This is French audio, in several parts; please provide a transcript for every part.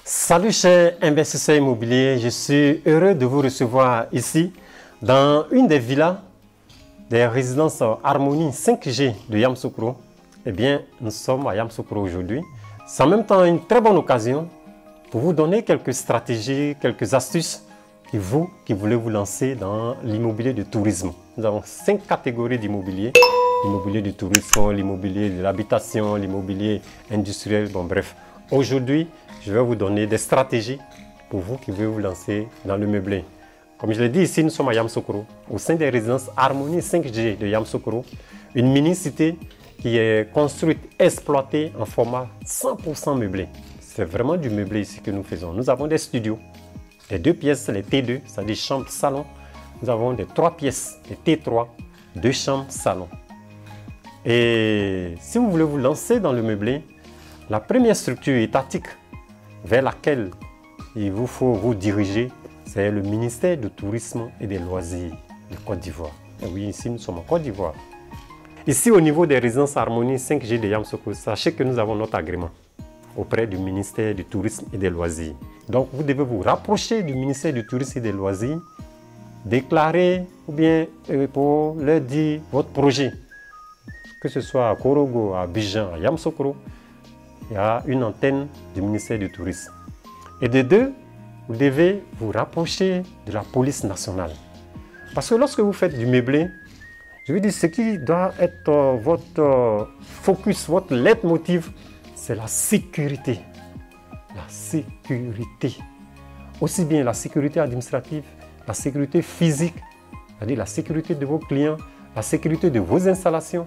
Salut chers investisseurs immobiliers, je suis heureux de vous recevoir ici dans une des villas des résidences Harmonie 5G de Yamoussoukro. Eh bien, nous sommes à Yamoussoukro aujourd'hui. C'est en même temps une très bonne occasion pour vous donner quelques stratégies, quelques astuces et vous qui voulez vous lancer dans l'immobilier de tourisme. Nous avons 5 catégories d'immobilier. L'immobilier du tourisme, l'immobilier de l'habitation, l'immobilier industriel, bon bref. Aujourd'hui, je vais vous donner des stratégies pour vous qui voulez vous lancer dans le meublé. Comme je l'ai dit ici, nous sommes à Yamoussoukro, au sein des résidences Harmonie 5G de Yamoussoukro, une mini-cité qui est construite, exploitée en format 100% meublé. C'est vraiment du meublé ici que nous faisons. Nous avons des studios, les 2 pièces, les T2, c'est-à-dire chambre, salon. Nous avons des 3 pièces, les T3, 2 chambres, salon. Et si vous voulez vous lancer dans le meublé, la première structure étatique vers laquelle il vous faut vous diriger, c'est le ministère du Tourisme et des Loisirs de Côte d'Ivoire. Oui, ici nous sommes en Côte d'Ivoire. Ici au niveau des résidences Harmonie 5G de Yamoussoukro, sachez que nous avons notre agrément auprès du ministère du Tourisme et des Loisirs. Donc vous devez vous rapprocher du ministère du Tourisme et des Loisirs, déclarer ou bien pour leur dire votre projet. Que ce soit à Korogo, à Abidjan, à Yamoussoukro, il y a une antenne du ministère du Tourisme. Et de deux, vous devez vous rapprocher de la police nationale. Parce que lorsque vous faites du meublé, je veux dire, ce qui doit être votre focus, votre leitmotiv, c'est la sécurité. La sécurité. Aussi bien la sécurité administrative, la sécurité physique, c'est-à-dire la sécurité de vos clients, la sécurité de vos installations.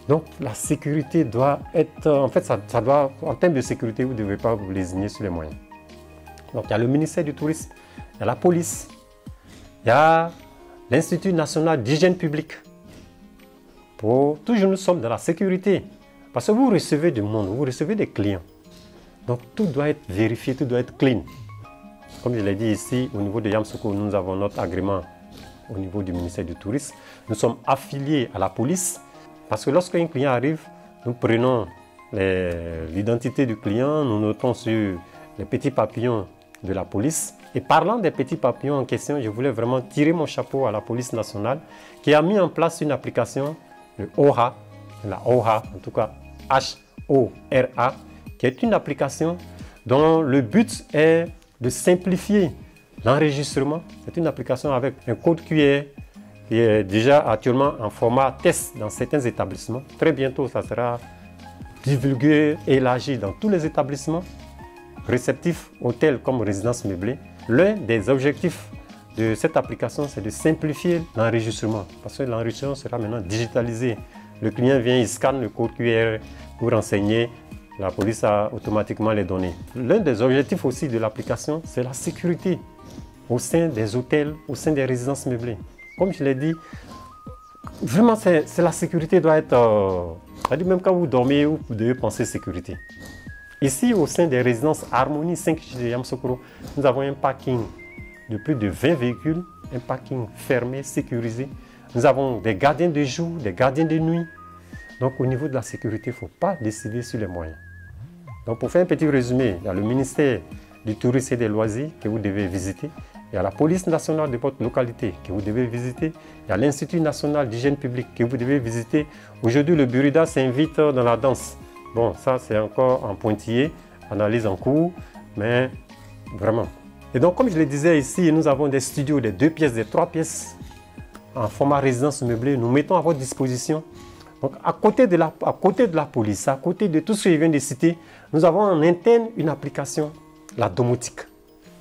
Donc la sécurité doit être, en fait, ça doit, en termes de sécurité, vous ne devez pas vous lésigner sur les moyens. Donc il y a le ministère du Tourisme, il y a la police, il y a l'Institut national d'hygiène publique. Toujours nous sommes dans la sécurité. Parce que vous recevez du monde, vous recevez des clients. Donc tout doit être vérifié, tout doit être clean. Comme je l'ai dit ici, au niveau de Yamoussoukro, nous avons notre agrément au niveau du ministère du Tourisme. Nous sommes affiliés à la police. Parce que lorsqu'un client arrive, nous prenons l'identité du client, nous notons sur les petits papillons de la police. Et parlant des petits papillons en question, je voulais vraiment tirer mon chapeau à la police nationale qui a mis en place une application, le ORA, la ORA, en tout cas H-O-R-A, qui est une application dont le but est de simplifier l'enregistrement. C'est une application avec un code QR qui est déjà actuellement en format test dans certains établissements. Très bientôt, ça sera divulgué et élargi dans tous les établissements réceptifs, hôtels comme résidences meublées. L'un des objectifs de cette application, c'est de simplifier l'enregistrement parce que l'enregistrement sera maintenant digitalisé. Le client vient, il scanne le code QR pour renseigner, la police a automatiquement les données. L'un des objectifs aussi de l'application, c'est la sécurité au sein des hôtels, au sein des résidences meublées. Comme je l'ai dit, vraiment, la sécurité doit être... même quand vous dormez, vous devez penser sécurité. Ici, au sein des résidences Harmonie 5G de Yamoussoukro, nous avons un parking de plus de 20 véhicules, un parking fermé, sécurisé. Nous avons des gardiens de jour, des gardiens de nuit. Donc, au niveau de la sécurité, il ne faut pas décider sur les moyens. Donc, pour faire un petit résumé, il y a le ministère du Tourisme et des Loisirs que vous devez visiter. Il y a la police nationale de votre localité que vous devez visiter. Il y a l'Institut national d'hygiène publique que vous devez visiter. Aujourd'hui, le Burida s'invite dans la danse. Bon, ça, c'est encore en pointillé, analyse en cours, mais vraiment. Et donc, comme je le disais ici, nous avons des studios, des 2 pièces, des 3 pièces en format résidence meublée. Nous mettons à votre disposition. Donc, à côté de la police, à côté de tout ce que je viens de citer, nous avons en interne une application, la domotique.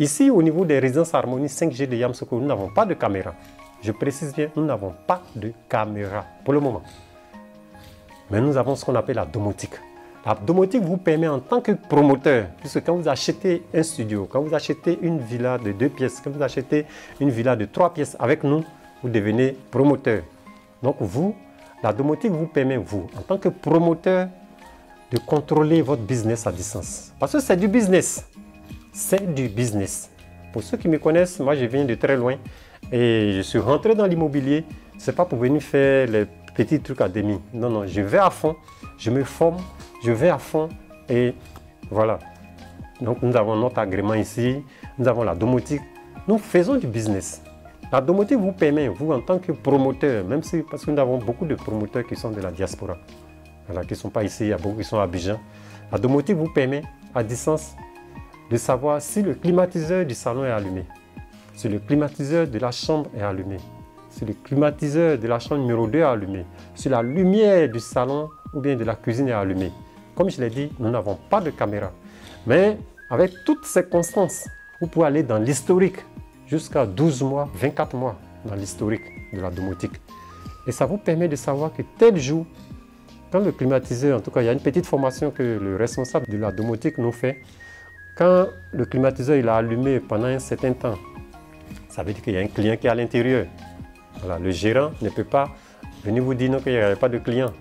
Ici, au niveau des résidences Harmonie 5G de Yamoussoukro, nous n'avons pas de caméra. Je précise bien, nous n'avons pas de caméra pour le moment. Mais nous avons ce qu'on appelle la domotique. La domotique vous permet en tant que promoteur, puisque quand vous achetez un studio, quand vous achetez une villa de 2 pièces, quand vous achetez une villa de 3 pièces avec nous, vous devenez promoteur. Donc vous, la domotique vous permet, vous, en tant que promoteur, de contrôler votre business à distance. Parce que c'est du business. C'est du business. Pour ceux qui me connaissent, moi je viens de très loin et je suis rentré dans l'immobilier. Ce n'est pas pour venir faire les petits trucs à demi. Non, non, je vais à fond, je me forme, je vais à fond et voilà. Donc nous avons notre agrément ici, nous avons la domotique. Nous faisons du business. La domotique vous permet, vous en tant que promoteur, même si, parce que nous avons beaucoup de promoteurs qui sont de la diaspora, voilà, qui ne sont pas ici, il y a beaucoup qui sont à Abidjan. La domotique vous permet à distance de savoir si le climatiseur du salon est allumé, si le climatiseur de la chambre est allumé, si le climatiseur de la chambre numéro 2 est allumé, si la lumière du salon ou bien de la cuisine est allumée. Comme je l'ai dit, nous n'avons pas de caméra. Mais avec toutes ces constances, vous pouvez aller dans l'historique jusqu'à 12 mois, 24 mois dans l'historique de la domotique. Et ça vous permet de savoir que tel jour, quand le climatiseur, en tout cas il y a une petite formation que le responsable de la domotique nous fait, quand le climatiseur il a allumé pendant un certain temps, ça veut dire qu'il y a un client qui est à l'intérieur. Voilà, le gérant ne peut pas venir vous dire non, qu'il n'y avait pas de client.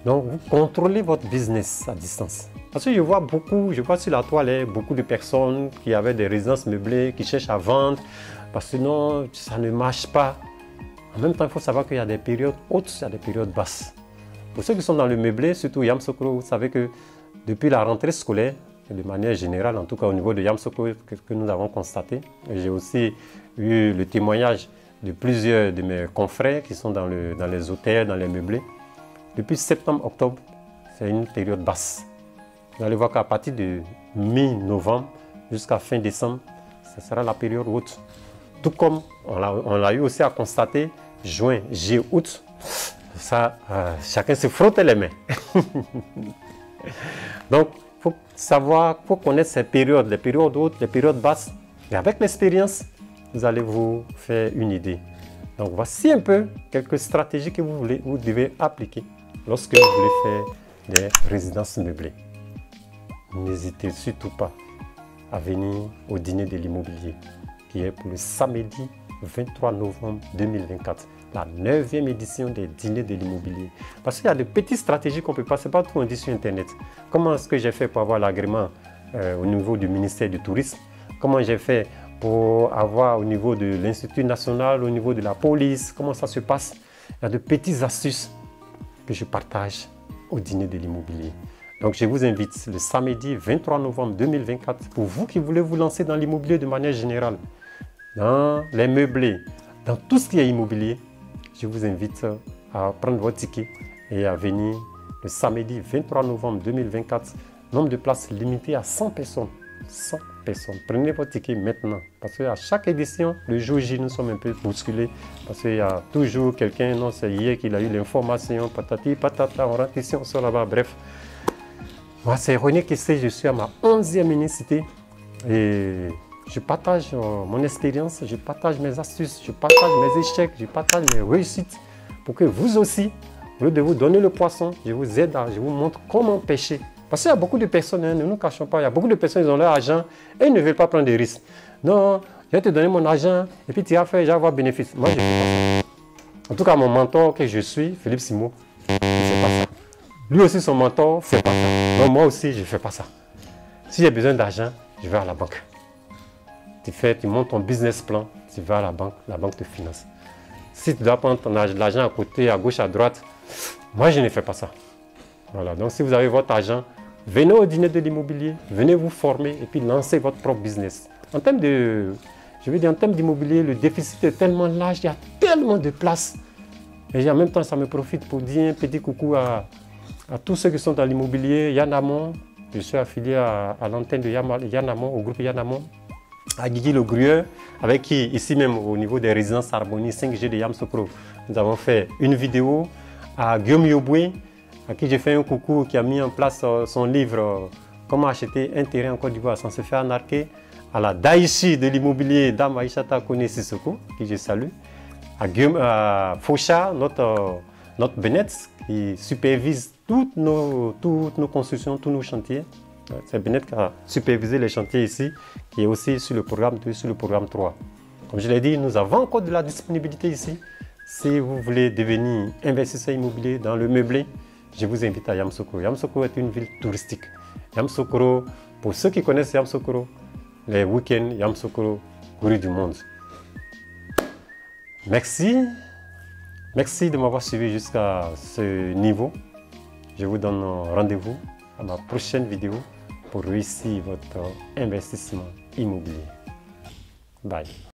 Donc vous contrôlez votre business à distance. Parce que je vois sur la toile, beaucoup de personnes qui avaient des résidences meublées, qui cherchent à vendre, parce que non, ça ne marche pas. En même temps, il faut savoir qu'il y a des périodes hautes, il y a des périodes basses. Pour ceux qui sont dans le meublé, surtout Yamsokro, vous savez que depuis la rentrée scolaire, de manière générale, en tout cas au niveau de Yamsokro, que nous avons constaté, j'ai aussi eu le témoignage de plusieurs de mes confrères qui sont dans les hôtels, dans les meublés. Depuis septembre-octobre, c'est une période basse. Vous allez voir qu'à partir de mi-novembre jusqu'à fin décembre, ce sera la période haute. Tout comme on l'a eu aussi à constater, juin, juillet, août, ça, chacun se frottait les mains. Donc, il faut savoir, il faut connaître ces périodes, les périodes hautes, les périodes basses. Et avec l'expérience, vous allez vous faire une idée. Donc, voici un peu quelques stratégies que vous devez appliquer lorsque vous voulez faire des résidences meublées. N'hésitez surtout pas à venir au dîner de l'immobilier qui est pour le samedi 23 novembre 2024, la 9e édition des dîners de l'immobilier. Parce qu'il y a de petites stratégies qu'on peut passer, pas tout on dit sur Internet. Comment est-ce que j'ai fait pour avoir l'agrément au niveau du ministère du Tourisme? Comment j'ai fait pour avoir au niveau de l'Institut national, au niveau de la police? Comment ça se passe? Il y a de petites astuces que je partage au dîner de l'immobilier. Donc je vous invite le samedi 23 novembre 2024 pour vous qui voulez vous lancer dans l'immobilier de manière générale, dans les meublés, dans tout ce qui est immobilier. Je vous invite à prendre votre ticket et à venir le samedi 23 novembre 2024. Nombre de places limité à 100 personnes. 100 personnes. Prenez votre ticket maintenant. Parce qu'à chaque édition, le jour J, nous sommes un peu bousculés. Parce qu'il y a toujours quelqu'un, non, c'est hier qu'il a eu l'information, patati, patata, on rentre ici, on sort là-bas, bref. Moi, c'est René Kessé, je suis à ma 11e unicité et je partage mon expérience, je partage mes astuces, je partage mes échecs, je partage mes réussites pour que vous aussi, au lieu de vous donner le poisson, je vous aide, je vous montre comment pêcher. Parce qu'il y a beaucoup de personnes, hein, ne nous cachons pas, il y a beaucoup de personnes qui ont leur argent et ils ne veulent pas prendre de risques. Non, je vais te donner mon argent et puis tu vas faire, je vais avoir bénéfice. Moi, je ne fais pas ça. En tout cas, mon mentor que je suis, Philippe Simo, il ne fait pas ça. Lui aussi, son mentor ne fait pas ça. Donc moi aussi, je ne fais pas ça. Si j'ai besoin d'argent, je vais à la banque. Tu montes ton business plan, tu vas à la banque te finance. Si tu dois prendre l'argent à côté, à gauche, à droite, moi, je ne fais pas ça. Voilà, donc si vous avez votre argent, venez au dîner de l'immobilier, venez vous former et puis lancez votre propre business. En termes d'immobilier, le déficit est tellement large, il y a tellement de place. Et en même temps, ça me profite pour dire un petit coucou à tous ceux qui sont dans l'immobilier, Yanamon, je suis affilié à l'antenne de Yanamon, au groupe Yanamon, à Guigui Le Grueur, avec qui, ici même au niveau des résidences Harmonie 5G de Yamsokro, nous avons fait une vidéo, à Guillaume Yoboué, à qui j'ai fait un coucou, qui a mis en place son livre Comment acheter un terrain en Côte d'Ivoire sans se faire arnaquer, à la Daichi de l'immobilier, Dame Aïchata Kone Sissoko, qui je salue, à Faucha, notre Bennett, qui supervise toutes nos constructions, tous nos chantiers. C'est Bennett qui a supervisé les chantiers ici, qui est aussi sur le programme 2, sur le programme 3. Comme je l'ai dit, nous avons encore de la disponibilité ici. Si vous voulez devenir investisseur immobilier dans le meublé, je vous invite à Yamsokro. Yamsokro est une ville touristique. Yamsokro, pour ceux qui connaissent Yamsokro, les week-ends, Yamsokro, courrier du monde. Merci. Merci de m'avoir suivi jusqu'à ce niveau. Je vous donne rendez-vous à ma prochaine vidéo pour réussir votre investissement immobilier. Bye.